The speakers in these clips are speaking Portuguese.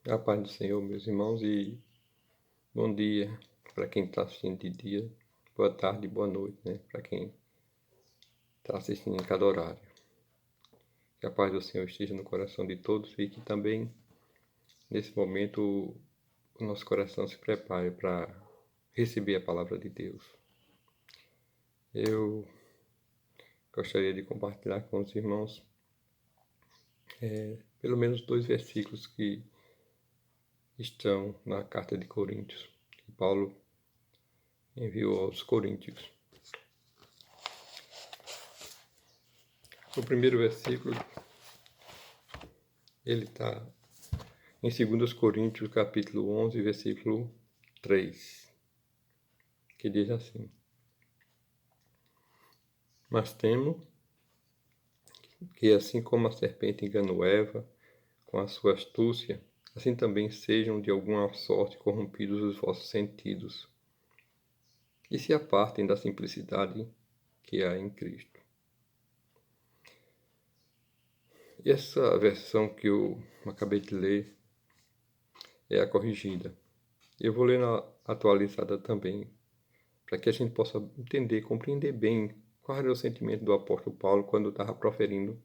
A paz do Senhor, meus irmãos, e bom dia para quem está assistindo de dia, boa tarde, boa noite, né? Para quem está assistindo em cada horário. Que a paz do Senhor esteja no coração de todos e que também, nesse momento, o nosso coração se prepare para receber a palavra de Deus. Eu gostaria de compartilhar com os irmãos pelo menos 2 versículos que estão na carta de Coríntios, que Paulo enviou aos Coríntios. O primeiro versículo, ele está em 2 Coríntios, capítulo 11, versículo 3, que diz assim: Mas temo que, assim como a serpente enganou Eva com a sua astúcia, assim também sejam de alguma sorte corrompidos os vossos sentidos, e se apartem da simplicidade que há em Cristo. E essa versão que eu acabei de ler é a corrigida. Eu vou ler na atualizada também, para que a gente possa entender, compreender bem qual era o sentimento do apóstolo Paulo quando estava proferindo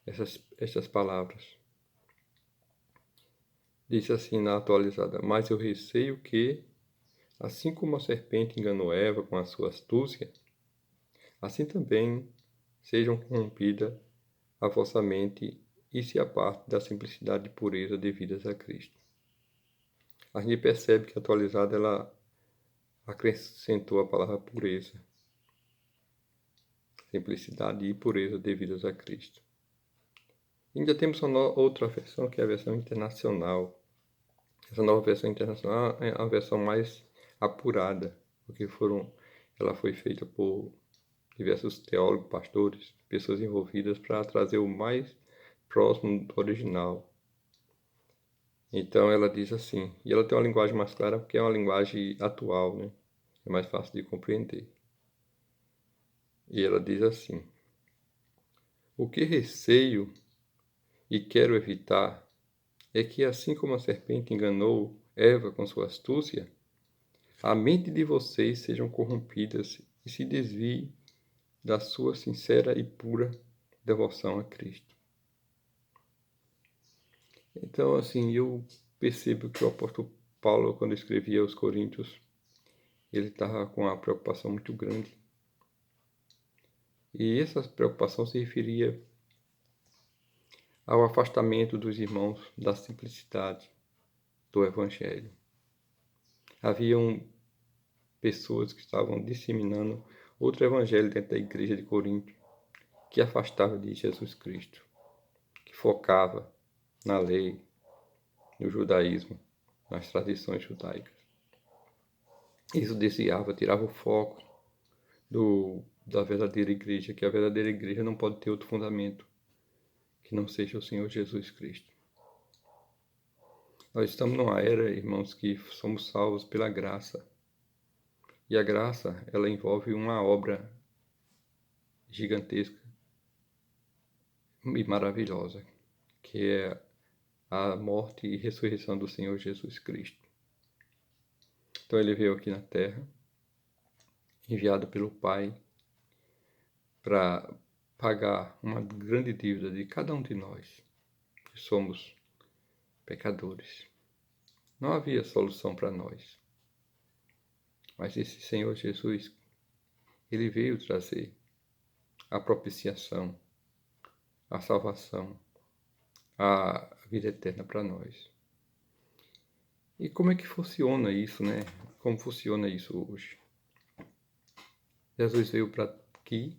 essas palavras. Diz assim na atualizada: Mas eu receio que, assim como a serpente enganou Eva com a sua astúcia, assim também sejam corrompidas a vossa mente e se aparte da simplicidade e pureza devidas a Cristo. A gente percebe que a atualizada ela acrescentou a palavra pureza, simplicidade e pureza devidas a Cristo. E ainda temos uma outra versão, que é a versão internacional. Essa nova versão internacional é a versão mais apurada, porque ela foi feita por diversos teólogos, pastores, pessoas envolvidas para trazer o mais próximo do original. Então ela diz assim, e ela tem uma linguagem mais clara porque é uma linguagem atual, né? É mais fácil de compreender. E ela diz assim: O que receio e quero evitar é que, assim como a serpente enganou Eva com sua astúcia, a mente de vocês sejam corrompidas e se desvie da sua sincera e pura devoção a Cristo. Então, assim, eu percebo que o apóstolo Paulo, quando escrevia aos Coríntios, ele estava com uma preocupação muito grande. E essa preocupação se referia ao afastamento dos irmãos da simplicidade do Evangelho. Haviam pessoas que estavam disseminando outro evangelho dentro da igreja de Corinto, que afastava de Jesus Cristo, que focava na lei, no judaísmo, nas tradições judaicas. Isso desviava, tirava o foco da verdadeira igreja, que a verdadeira igreja não pode ter outro fundamento que não seja o Senhor Jesus Cristo. Nós estamos numa era, irmãos, que somos salvos pela graça. E a graça, ela envolve uma obra gigantesca e maravilhosa, que é a morte e ressurreição do Senhor Jesus Cristo. Então ele veio aqui na terra, enviado pelo Pai, para pagar uma grande dívida de cada um de nós, que somos pecadores. Não havia solução para nós. Mas esse Senhor Jesus, ele veio trazer a propiciação, a salvação, a vida eterna para nós. E como é que funciona isso, né? Como funciona isso hoje? Jesus veio para aqui,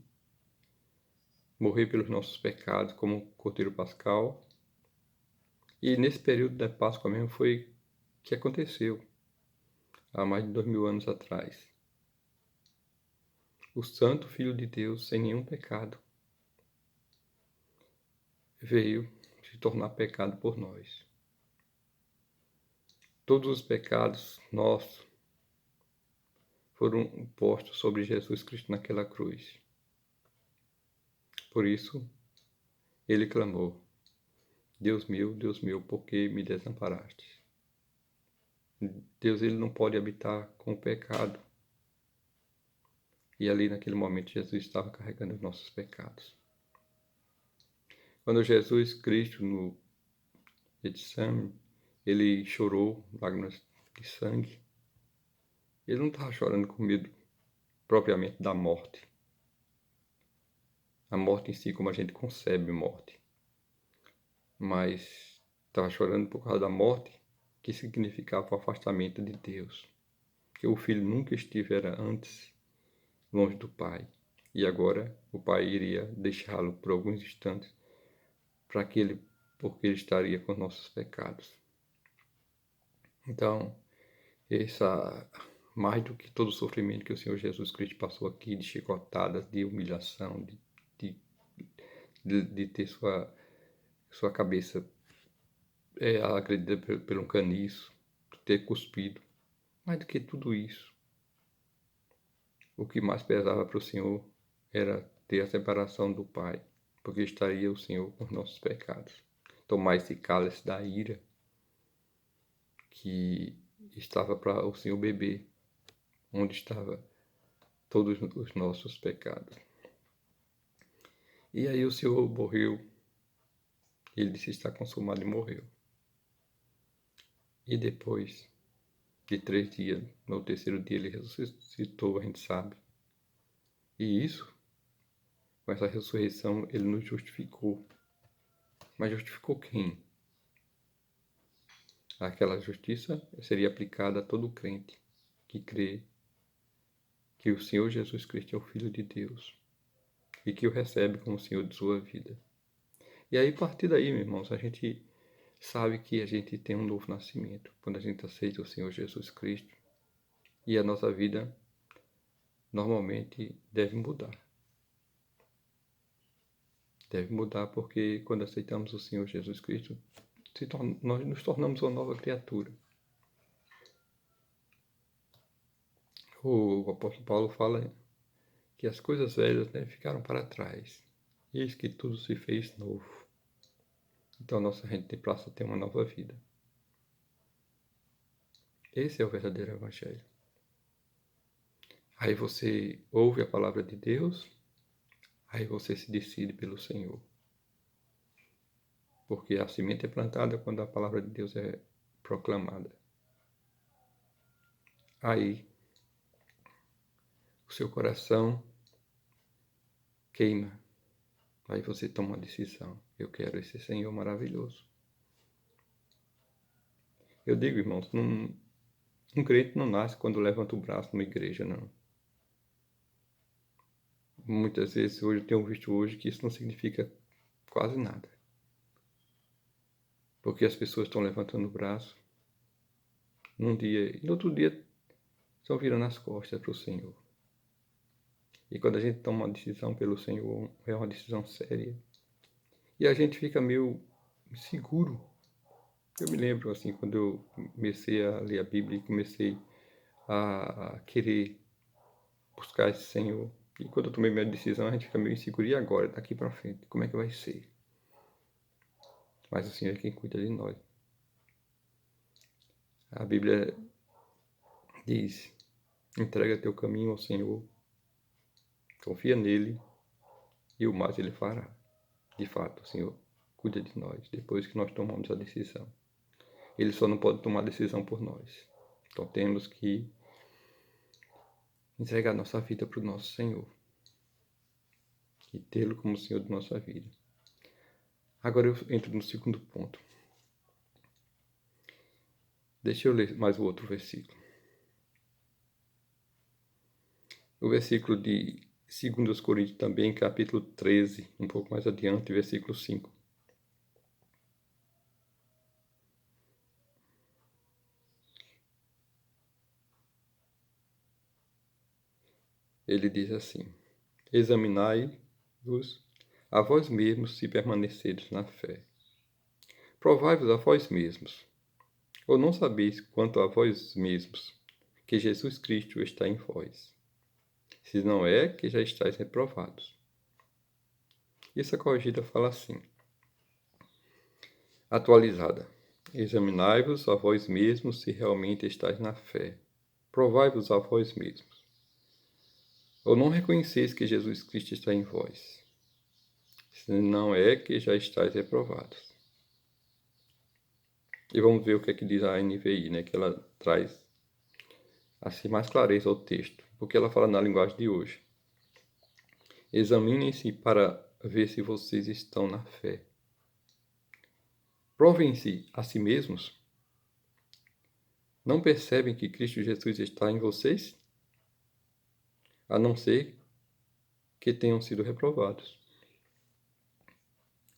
morrer pelos nossos pecados como Cordeiro Pascal. E nesse período da Páscoa mesmo foi que aconteceu, há mais de 2000 anos atrás. O Santo Filho de Deus, sem nenhum pecado, veio se tornar pecado por nós. Todos os pecados nossos foram postos sobre Jesus Cristo naquela cruz. Por isso, ele clamou: Deus meu, por que me desamparaste? Deus, ele não pode habitar com o pecado. E ali naquele momento Jesus estava carregando os nossos pecados. Quando Jesus Cristo no Getsemane, ele chorou lágrimas de sangue. Ele não estava chorando com medo propriamente da morte. A morte em si, como a gente concebe morte. Mas estava chorando por causa da morte, que significava o afastamento de Deus. Que o filho nunca estivera antes longe do Pai. E agora o Pai iria deixá-lo por alguns instantes porque ele estaria com nossos pecados. Então, mais do que todo o sofrimento que o Senhor Jesus Cristo passou aqui, de chicotadas, de humilhação, de ter sua cabeça agredida por um caniço, de ter cuspido, mais do que tudo isso, o que mais pesava para o Senhor era ter a separação do Pai, porque estaria o Senhor com os nossos pecados. Tomar esse cálice da ira que estava para o Senhor beber, onde estava todos os nossos pecados. E aí o Senhor morreu. Ele disse: está consumado, e morreu. E depois de 3 dias, no terceiro dia ele ressuscitou, a gente sabe. E isso, com essa ressurreição, ele nos justificou. Mas justificou quem? Aquela justiça seria aplicada a todo crente que crê que o Senhor Jesus Cristo é o Filho de Deus e que o recebe como Senhor de sua vida. E aí, a partir daí, meus irmãos, a gente sabe que a gente tem um novo nascimento quando a gente aceita o Senhor Jesus Cristo, e a nossa vida normalmente deve mudar. Deve mudar porque quando aceitamos o Senhor Jesus Cristo, nós nos tornamos uma nova criatura. O apóstolo Paulo fala que as coisas velhas ficaram para trás. Eis que tudo se fez novo. Então nossa gente passa a ter uma nova vida. Esse é o verdadeiro Evangelho. Aí você ouve a palavra de Deus, aí você se decide pelo Senhor. Porque a semente é plantada quando a palavra de Deus é proclamada. Aí o seu coração queima. Aí você toma uma decisão. Eu quero esse Senhor maravilhoso. Eu digo, irmãos, um crente não nasce quando levanta o braço numa igreja, não. Muitas vezes eu tenho visto hoje que isso não significa quase nada. Porque as pessoas estão levantando o braço num dia e no outro dia estão virando as costas para o Senhor. E quando a gente toma uma decisão pelo Senhor, é uma decisão séria. E a gente fica meio inseguro. Eu me lembro, assim, quando eu comecei a ler a Bíblia e comecei a querer buscar esse Senhor. E quando eu tomei minha decisão, a gente fica meio inseguro. E agora, daqui para frente, como é que vai ser? Mas o Senhor é quem cuida de nós. A Bíblia diz: entrega teu caminho ao Senhor, confia nele e o mais ele fará. De fato, o Senhor cuida de nós depois que nós tomamos a decisão. Ele só não pode tomar decisão por nós. Então temos que entregar nossa vida para o nosso Senhor e tê-lo como Senhor de nossa vida. Agora eu entro no segundo ponto. Deixa eu ler mais o outro versículo. O versículo de 2 Coríntios também, capítulo 13, um pouco mais adiante, versículo 5. Ele diz assim: examinai-vos a vós mesmos se permaneceres na fé. Provai-vos a vós mesmos. Ou não sabeis quanto a vós mesmos que Jesus Cristo está em vós? Se não é, que já estáis reprovados. E essa corrigida fala assim: atualizada. Examinai-vos a vós mesmos se realmente estáis na fé. Provai-vos a vós mesmos. Ou não reconheceis que Jesus Cristo está em vós? Se não é que já estáis reprovados. E vamos ver o que é que diz a NVI, né? Que ela traz assim mais clareza ao texto, porque ela fala na linguagem de hoje. Examinem-se para ver se vocês estão na fé. Provem-se a si mesmos. Não percebem que Cristo Jesus está em vocês? A não ser que tenham sido reprovados.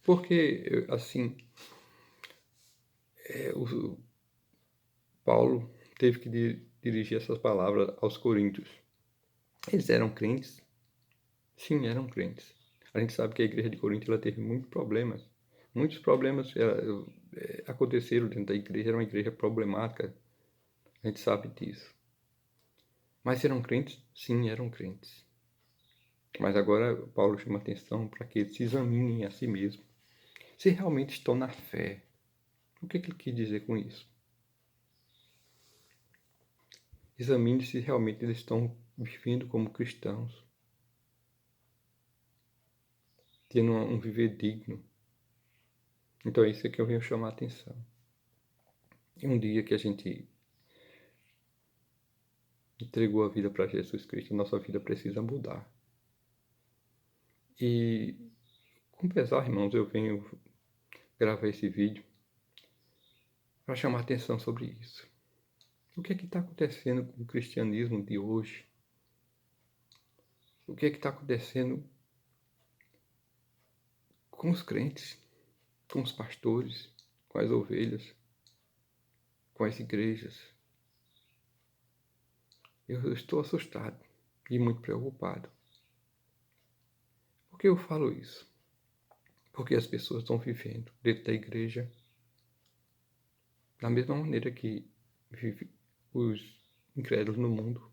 Porque, assim, o Paulo teve que dirigir essas palavras aos coríntios. Eles eram crentes? Sim, eram crentes. A gente sabe que a igreja de Corinto ela teve muitos problemas. Muitos problemas aconteceram dentro da igreja, era uma igreja problemática. A gente sabe disso. Mas eram crentes? Sim, eram crentes. Mas agora Paulo chama atenção para que eles se examinem a si mesmos. Se realmente estão na fé. O que ele quis dizer com isso? Examine se realmente eles estão vivendo como cristãos. Tendo um viver digno. Então é isso que eu venho chamar a atenção. E um dia que a gente entregou a vida para Jesus Cristo, nossa vida precisa mudar. E com pesar, irmãos, eu venho gravar esse vídeo para chamar atenção sobre isso. O que é que está acontecendo com o cristianismo de hoje? O que é que está acontecendo com os crentes, com os pastores, com as ovelhas, com as igrejas? Eu estou assustado e muito preocupado. Por que eu falo isso? Porque as pessoas estão vivendo dentro da igreja da mesma maneira que vivem os incrédulos no mundo.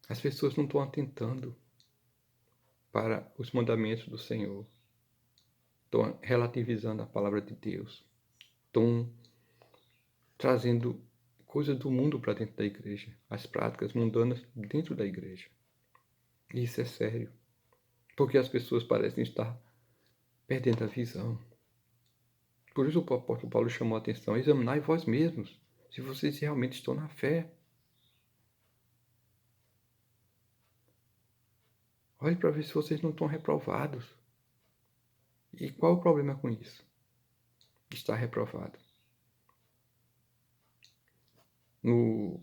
As pessoas não estão atentando para os mandamentos do Senhor. Estão relativizando a palavra de Deus. Estão trazendo coisas do mundo para dentro da igreja. As práticas mundanas dentro da igreja. E isso é sério. Porque as pessoas parecem estar perdendo a visão. Por isso o apóstolo Paulo chamou a atenção. Examinai vós mesmos, se vocês realmente estão na fé. Olhe para ver se vocês não estão reprovados. E qual o problema com isso? Estar reprovado. No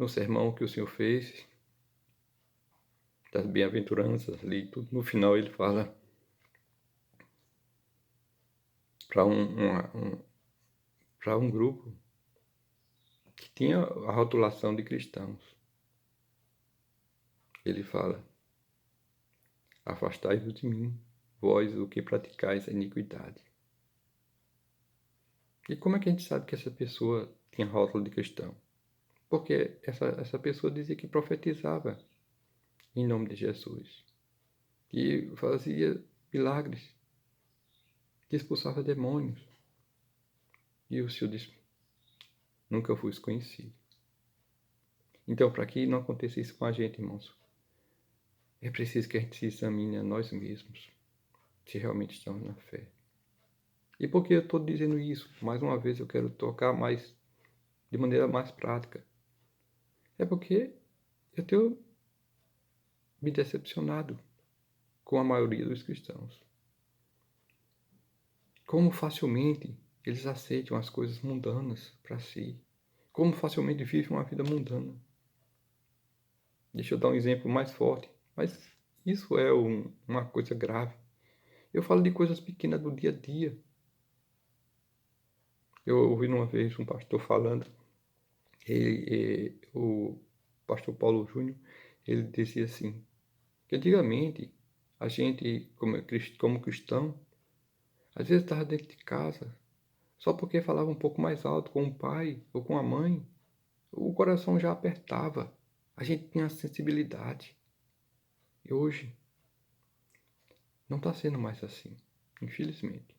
sermão que o Senhor fez, das bem-aventuranças ali, tudo, no final ele fala para um grupo que tinha a rotulação de cristãos. Ele fala: afastai-vos de mim, vós o que praticais a iniquidade. E como é que a gente sabe que essa pessoa tinha rótulo de cristão? Porque essa pessoa dizia que profetizava em nome de Jesus, que fazia milagres, que expulsava demônios. E o Senhor disse: nunca fui conhecido. Então, para que não aconteça isso com a gente, irmãos, é preciso que a gente se examine a nós mesmos, se realmente estamos na fé. E por que eu estou dizendo isso? Mais uma vez eu quero tocar mais, de maneira mais prática. É porque eu tenho me decepcionado com a maioria dos cristãos. Como facilmente eles aceitam as coisas mundanas para si. Como facilmente vivem uma vida mundana. Deixa eu dar um exemplo mais forte. Mas isso é uma coisa grave. Eu falo de coisas pequenas do dia a dia. Eu ouvi uma vez um pastor falando, o pastor Paulo Júnior, ele dizia assim, que antigamente a gente, como cristão, às vezes estava dentro de casa, só porque falava um pouco mais alto com o pai ou com a mãe, o coração já apertava, a gente tinha sensibilidade. E hoje, Não está sendo mais assim, infelizmente.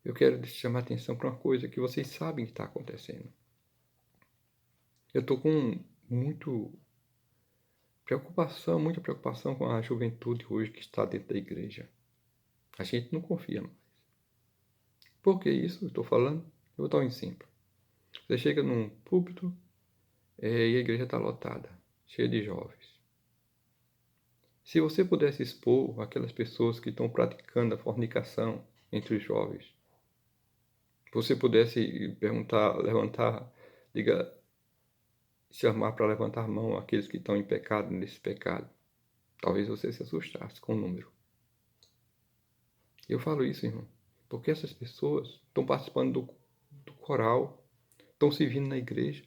Eu quero chamar a atenção para uma coisa que vocês sabem que está acontecendo. Eu estou com muita preocupação com a juventude hoje que está dentro da igreja. A gente não confia mais. Por que isso? Eu estou falando? Eu vou dar um exemplo. Você chega num púlpito e a igreja está lotada, cheia de jovens. Se você pudesse expor aquelas pessoas que estão praticando a fornicação entre os jovens, você pudesse perguntar, levantar, diga, chamar para levantar a mão aqueles que estão em pecado, nesse pecado, talvez você se assustasse com o número. Eu falo isso, irmão, porque essas pessoas estão participando do coral, estão servindo na igreja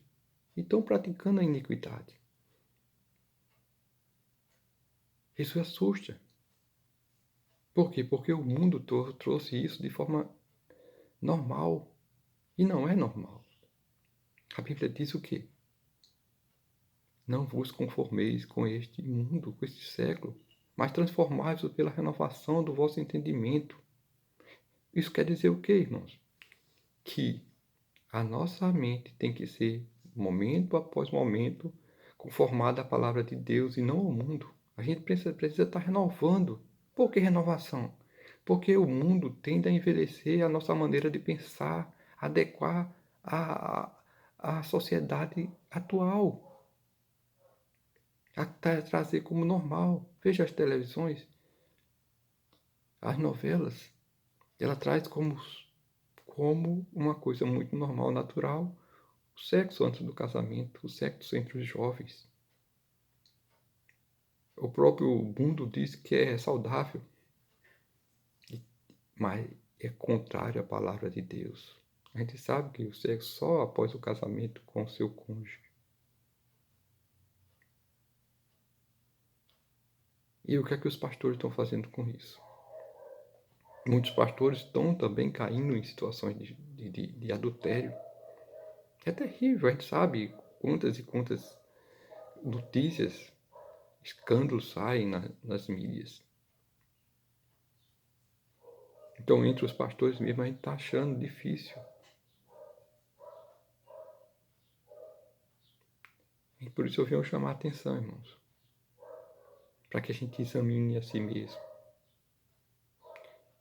e estão praticando a iniquidade. Isso assusta. Por quê? Porque o mundo trouxe isso de forma normal. E não é normal. A Bíblia diz o quê? Não vos conformeis com este mundo, com este século, mas transformai-vos pela renovação do vosso entendimento. Isso quer dizer o quê, irmãos? Que a nossa mente tem que ser, momento após momento, conformada à palavra de Deus e não ao mundo. A gente precisa estar renovando. Por que renovação? Porque o mundo tende a envelhecer a nossa maneira de pensar, adequar à sociedade atual, a trazer como normal. Veja as televisões, as novelas, ela traz como uma coisa muito normal, natural, o sexo antes do casamento, o sexo entre os jovens. O próprio mundo diz que é saudável, mas é contrário à palavra de Deus. A gente sabe que o sexo só após o casamento com o seu cônjuge. E o que é que os pastores estão fazendo com isso? Muitos pastores estão também caindo em situações de adultério. É terrível, a gente sabe quantas e quantas notícias, escândalos saem nas mídias. Então, entre os pastores mesmo, a gente está achando difícil. E por isso eu venho chamar a atenção, irmãos, para que a gente examine a si mesmo.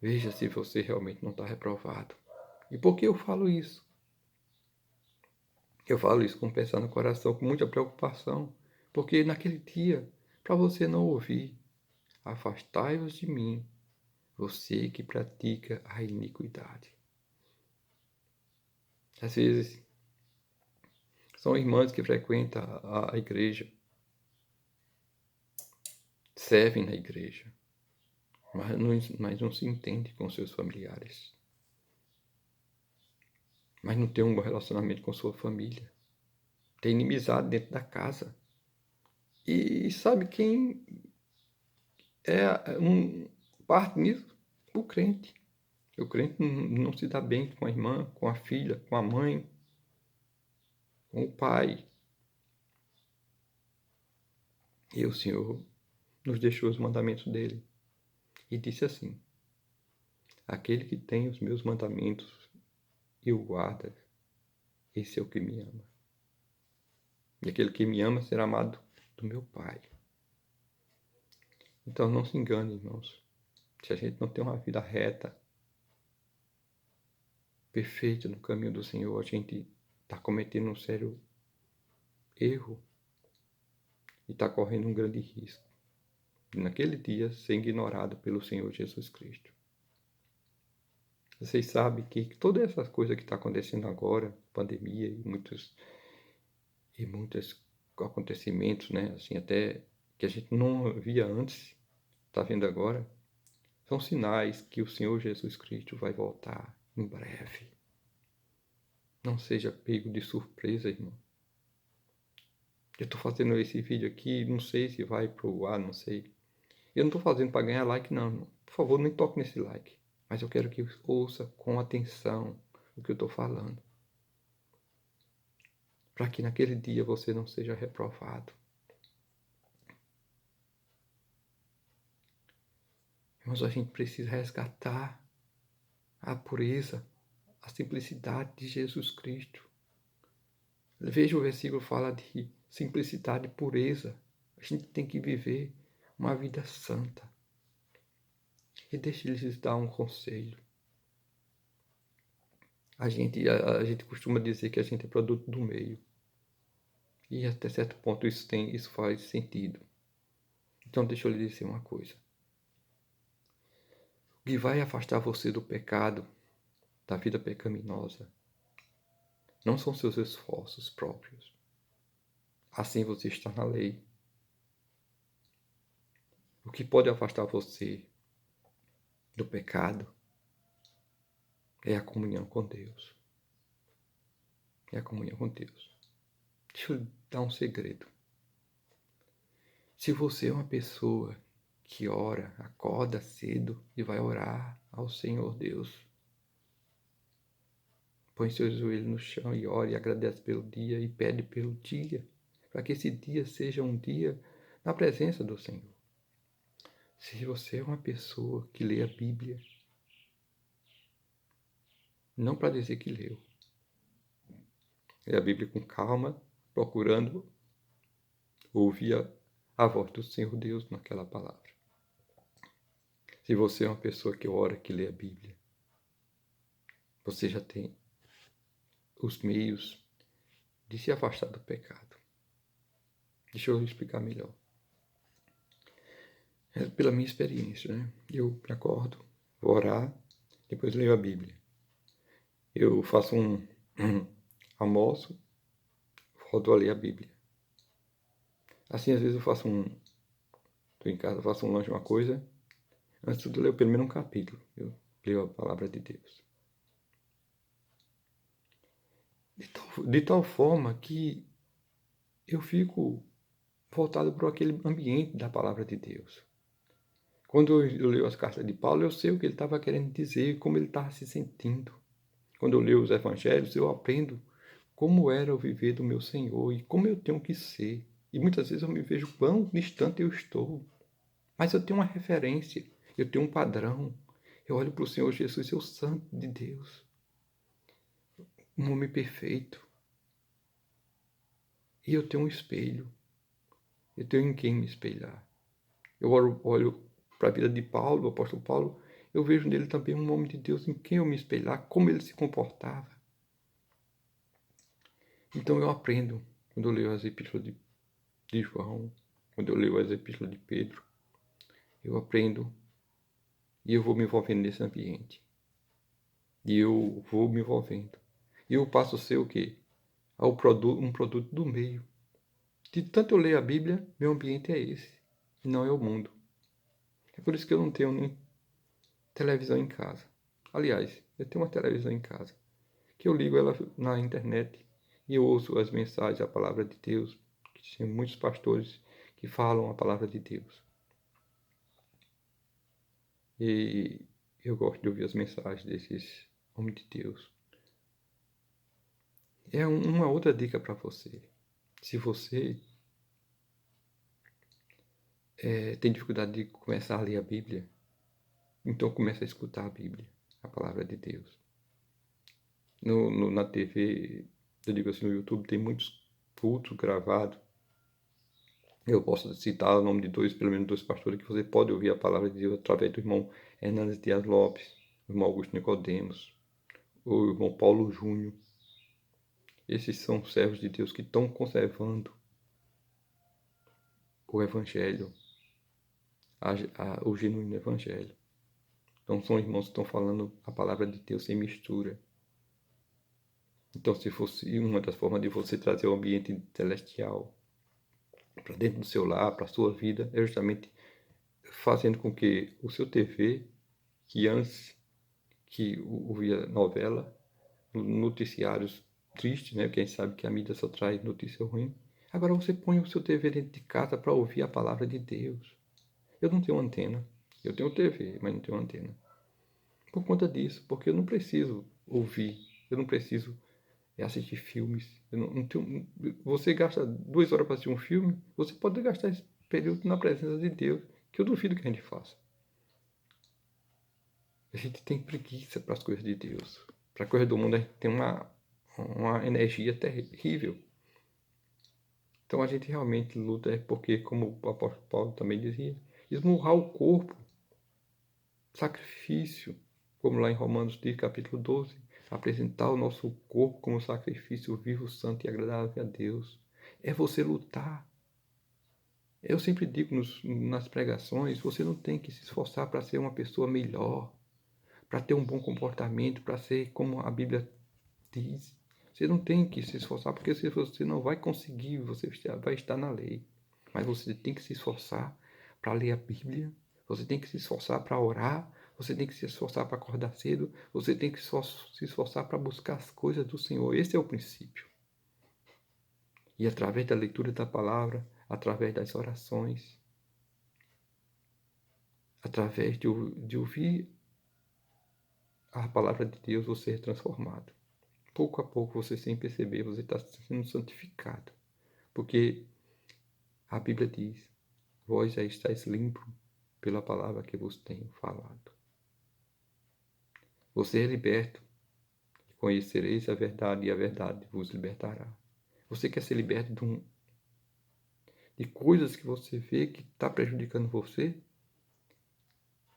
Veja se você realmente não está reprovado. E por que eu falo isso? Eu falo isso com pensar no coração, com muita preocupação, porque naquele dia, para você não ouvir, afastai-vos de mim, você que pratica a iniquidade. Às vezes, são irmãs que frequentam a igreja, servem na igreja, mas não se entende com seus familiares. Mas não tem um bom relacionamento com sua família. Tem inimizade dentro da casa. E sabe quem é parte nisso? O crente. O crente não se dá bem com a irmã, com a filha, com a mãe, com o pai. E o Senhor nos deixou os mandamentos dele. E disse assim: aquele que tem os meus mandamentos e o guarda, esse é o que me ama. E aquele que me ama será amado do meu Pai. Então não se engane, irmãos. Se a gente não tem uma vida reta, perfeita no caminho do Senhor, a gente está cometendo um sério erro e está correndo um grande risco de naquele dia ser ignorado pelo Senhor Jesus Cristo. Vocês sabem que toda essa coisa que está acontecendo agora, pandemia e muitos acontecimentos, né, assim, até que a gente não via antes, está vendo agora, são sinais que o Senhor Jesus Cristo vai voltar em breve. Não seja pego de surpresa, irmão. Eu estou fazendo esse vídeo aqui, não sei se vai pro ar, não sei. Eu não estou fazendo para ganhar like, não, irmão. Por favor, nem toque nesse like. Mas eu quero que ouça com atenção o que eu estou falando. Para que naquele dia você não seja reprovado. Mas a gente precisa resgatar a pureza, a simplicidade de Jesus Cristo. Veja o versículo fala de simplicidade e pureza. A gente tem que viver uma vida santa. E deixa eu lhes dar um conselho. A gente costuma dizer que a gente é produto do meio. E até certo ponto isso faz sentido. Então deixa eu lhe dizer uma coisa. O que vai afastar você do pecado, da vida pecaminosa, não são seus esforços próprios. Assim você está na lei. O que pode afastar você do pecado é a comunhão com Deus. É a comunhão com Deus. Deixa eu dar um segredo. Se você é uma pessoa que ora, acorda cedo e vai orar ao Senhor Deus, põe seus joelhos no chão e ora e agradece pelo dia e pede pelo dia, para que esse dia seja um dia na presença do Senhor. Se você é uma pessoa que lê a Bíblia, não para dizer que leu, lê a Bíblia com calma, procurando ouvir a voz do Senhor Deus naquela palavra. Se você é uma pessoa que ora, que lê a Bíblia, você já tem os meios de se afastar do pecado. Deixa eu explicar melhor. É pela minha experiência, né? Eu me acordo, vou orar, depois leio a Bíblia. Eu faço um almoço, volto a ler a Bíblia. Assim, às vezes eu faço estou em casa, faço um lanche, uma coisa, antes de eu ler pelo menos um capítulo, eu leio a palavra de Deus. De tal forma que eu fico voltado para aquele ambiente da palavra de Deus. Quando eu leio as cartas de Paulo, eu sei o que ele estava querendo dizer, como ele estava se sentindo. Quando eu leio os evangelhos, eu aprendo como era o viver do meu Senhor e como eu tenho que ser. E muitas vezes eu me vejo quão distante eu estou. Mas eu tenho uma referência, eu tenho um padrão. Eu olho para o Senhor Jesus, seu Santo de Deus. Um homem perfeito. E eu tenho um espelho. Eu tenho em quem me espelhar. Eu olho para a vida de Paulo, o apóstolo Paulo, eu vejo nele também um homem de Deus em quem eu me espelhar, como ele se comportava. Então eu aprendo quando eu leio as epístolas de João, quando eu leio as epístolas de Pedro, eu aprendo e eu vou me envolvendo nesse ambiente. E eu vou me envolvendo. E eu passo a ser o quê? Um produto do meio. De tanto eu ler a Bíblia, meu ambiente é esse, e não é o mundo. É por isso que eu não tenho nem televisão em casa. Aliás, eu tenho uma televisão em casa, que eu ligo ela na internet e eu ouço as mensagens, a palavra de Deus, que tem muitos pastores que falam a palavra de Deus. E eu gosto de ouvir as mensagens desses homens de Deus. É uma outra dica para você. Se você tem dificuldade de começar a ler a Bíblia, então comece a escutar a Bíblia, a palavra de Deus. Na TV, eu digo assim, no YouTube tem muitos cultos gravados. Eu posso citar o nome de pelo menos dois pastores, que você pode ouvir a palavra de Deus através do irmão Hernandes Dias Lopes, o irmão Augusto Nicodemos, o irmão Paulo Júnior. Esses são servos de Deus que estão conservando o Evangelho, o genuíno Evangelho. Então são irmãos que estão falando a palavra de Deus sem mistura. Então, se fosse uma das formas de você trazer o ambiente celestial para dentro do seu lar, para a sua vida, é justamente fazendo com que o seu TV, que antes que ouvia novela, noticiários tristes, né? Porque a gente sabe que a mídia só traz notícia ruim. Agora você põe o seu TV dentro de casa para ouvir a palavra de Deus. Eu não tenho antena. Eu tenho TV, mas não tenho antena. Por conta disso, porque eu não preciso ouvir, eu não preciso assistir filmes. Eu não tenho, você gasta 2 horas para assistir um filme, você pode gastar esse período na presença de Deus, que eu duvido que a gente faça. A gente tem preguiça para as coisas de Deus. Para a coisa do mundo a gente tem uma energia terrível. Então a gente realmente luta porque, como o apóstolo Paulo também dizia, esmurrar o corpo, sacrifício, como lá em Romanos diz, capítulo 12, apresentar o nosso corpo como sacrifício vivo, santo e agradável a Deus. É você lutar. Eu sempre digo nas pregações, você não tem que se esforçar para ser uma pessoa melhor, para ter um bom comportamento, para ser como a Bíblia diz. Você não tem que se esforçar, porque se você não vai conseguir, você vai estar na lei. Mas você tem que se esforçar para ler a Bíblia, você tem que se esforçar para orar, você tem que se esforçar para acordar cedo, você tem que se esforçar para buscar as coisas do Senhor. Esse é o princípio. E através da leitura da palavra, através das orações, através de ouvir a palavra de Deus, você é transformado. Pouco a pouco, você sem perceber, você está sendo santificado. Porque a Bíblia diz, vós já estáis limpo pela palavra que vos tenho falado. Você é liberto, conhecereis a verdade e a verdade vos libertará. Você quer ser liberto de coisas que você vê que está prejudicando você?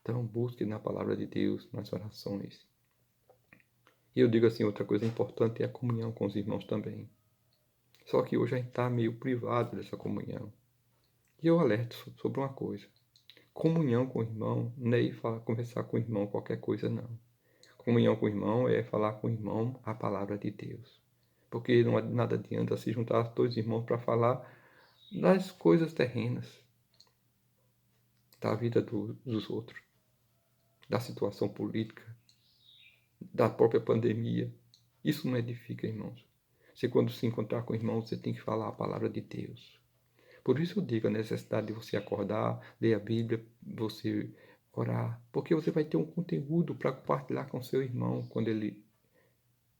Então busque na palavra de Deus, nas orações. E eu digo assim, outra coisa importante é a comunhão com os irmãos também. Só que hoje a gente está meio privado dessa comunhão. E eu alerto sobre uma coisa. Comunhão com o irmão não é ir conversar com o irmão qualquer coisa, não. Comunhão com o irmão é falar com o irmão a palavra de Deus. Porque não nada adianta se juntar dois irmãos para falar das coisas terrenas, da vida dos outros, da situação política, da própria pandemia. Isso não edifica, irmãos. Você, quando se encontrar com o irmão, você tem que falar a palavra de Deus. Por isso eu digo a necessidade de você acordar, ler a Bíblia, você orar, porque você vai ter um conteúdo para compartilhar com seu irmão quando ele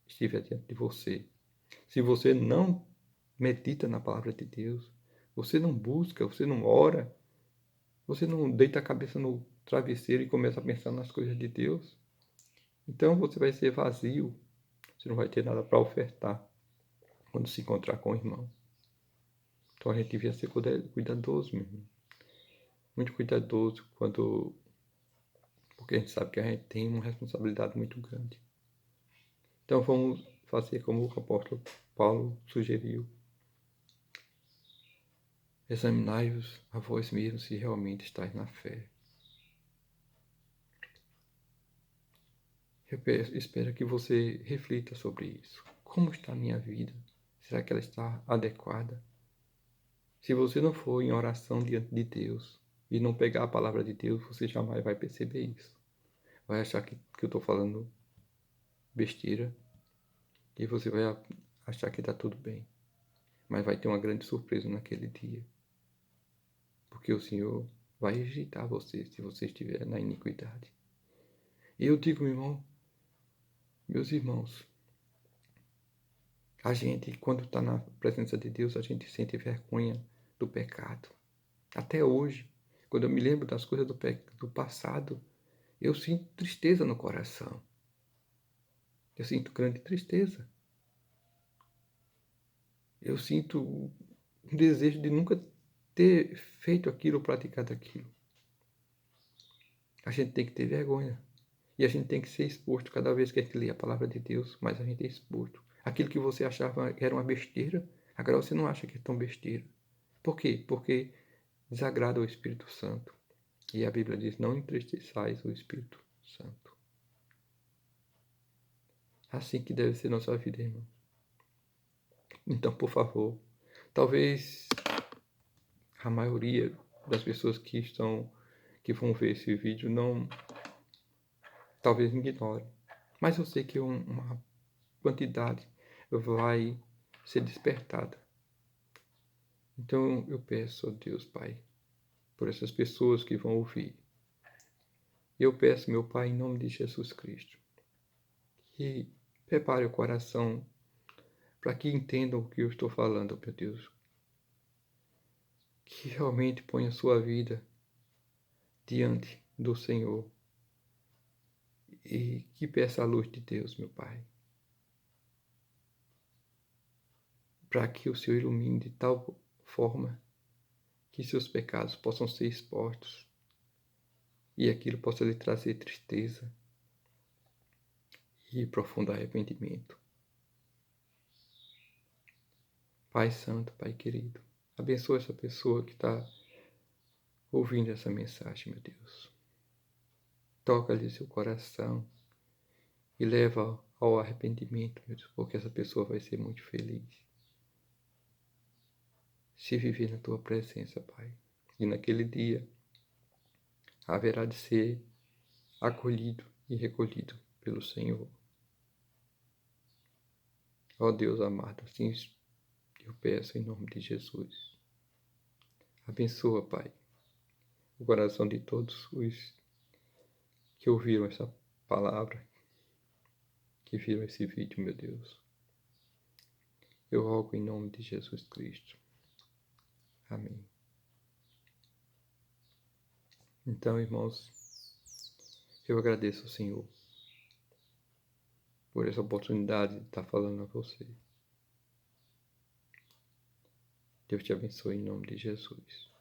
estiver diante de você. Se você não medita na palavra de Deus, você não busca, você não ora, você não deita a cabeça no travesseiro e começa a pensar nas coisas de Deus, então você vai ser vazio, você não vai ter nada para ofertar quando se encontrar com o irmão. Então a gente devia ser cuidadoso, meu irmão. Muito cuidadoso porque a gente sabe que a gente tem uma responsabilidade muito grande. Então vamos fazer como o apóstolo Paulo sugeriu. Examinai-vos a vós mesmos se realmente estáis na fé. Eu espero que você reflita sobre isso. Como está a minha vida? Será que ela está adequada? Se você não for em oração diante de Deus e não pegar a palavra de Deus, você jamais vai perceber isso. Vai achar que eu estou falando besteira e você vai achar que está tudo bem. Mas vai ter uma grande surpresa naquele dia. Porque o Senhor vai rejeitar você se você estiver na iniquidade. E eu digo, meu irmão, meus irmãos, a gente, quando está na presença de Deus, a gente sente vergonha do pecado. Até hoje, quando eu me lembro das coisas do passado, eu sinto tristeza no coração. Eu sinto grande tristeza. Eu sinto um desejo de nunca ter feito aquilo ou praticado aquilo. A gente tem que ter vergonha. E a gente tem que ser exposto cada vez que a gente lê a palavra de Deus, mas a gente é exposto. Aquilo que você achava que era uma besteira, agora você não acha que é tão besteira. Por quê? Porque desagrada o Espírito Santo. E a Bíblia diz, não entristeçais o Espírito Santo. Assim que deve ser nossa vida, irmão. Então, por favor, talvez a maioria das pessoas que vão ver esse vídeo talvez me ignore. Mas eu sei que uma quantidade vai ser despertada. Então eu peço a Deus, Pai, por essas pessoas que vão ouvir. Eu peço, meu Pai, em nome de Jesus Cristo, que prepare o coração para que entendam o que eu estou falando, meu Deus. Que realmente ponha a sua vida diante do Senhor e que peça a luz de Deus, meu Pai, para que o Senhor ilumine de tal forma que seus pecados possam ser expostos e aquilo possa lhe trazer tristeza e profundo arrependimento. Pai Santo, Pai querido, abençoa essa pessoa que está ouvindo essa mensagem, meu Deus. Toca-lhe seu coração e leva ao arrependimento, meu Deus, porque essa pessoa vai ser muito feliz se viver na tua presença, Pai. E naquele dia haverá de ser acolhido e recolhido pelo Senhor. Ó Deus amado, assim eu peço em nome de Jesus. Abençoa, Pai, o coração de todos os que ouviram essa palavra, que viram esse vídeo, meu Deus. Eu rogo em nome de Jesus Cristo. Amém. Então, irmãos, eu agradeço ao Senhor por essa oportunidade de estar falando a você. Deus te abençoe em nome de Jesus.